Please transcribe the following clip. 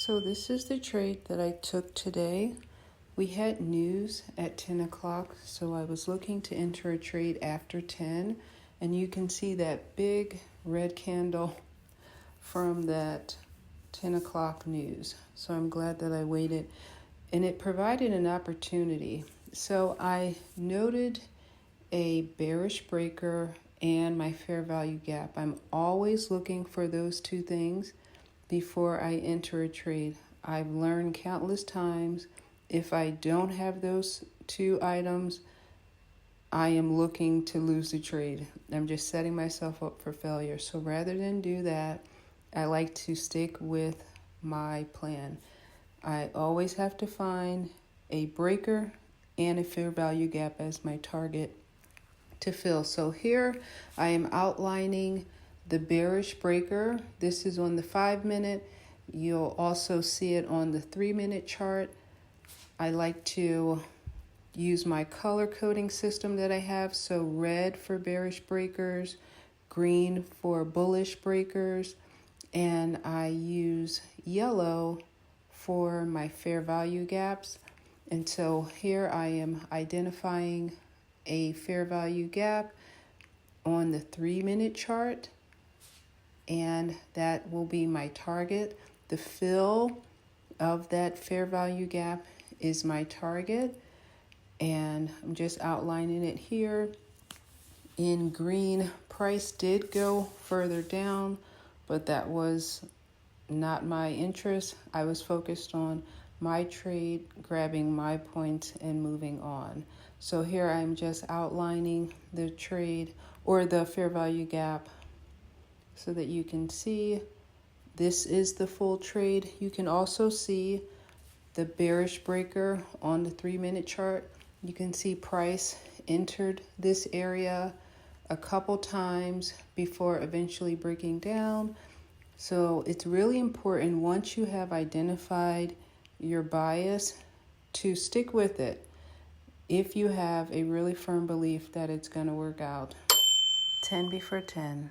So this is the trade that I took today. We had news at 10 o'clock, so I was looking to enter a trade after 10, and you can see that big red candle from that 10 o'clock news. So I'm glad that I waited, and it provided an opportunity. So I noted a bearish breaker and my fair value gap. I'm always looking for those two things before I enter a trade. I've learned countless times if I don't have those two items, I am looking to lose the trade. I'm just setting myself up for failure. So rather than do that, I like to stick with my plan. I always have to find a breaker and a fair value gap as my target to fill. So here I am outlining the bearish breaker. This is on the 5-minute. You'll also see it on the 3-minute chart. I like to use my color coding system that I have. So red for bearish breakers, green for bullish breakers, and I use yellow for my fair value gaps. And so here I am identifying a fair value gap on the 3-minute chart, and that will be my target. The fill of that fair value gap is my target, and I'm just outlining it here. In green, price did go further down, but that was not my interest. I was focused on my trade, grabbing my points and moving on. So here I'm just outlining the trade or the fair value gap so that you can see this is the full trade. You can also see the bearish breaker on the 3-minute chart. You can see price entered this area a couple times before eventually breaking down. So it's really important once you have identified your bias to stick with it if you have a really firm belief that it's going to work out. 10 before 10.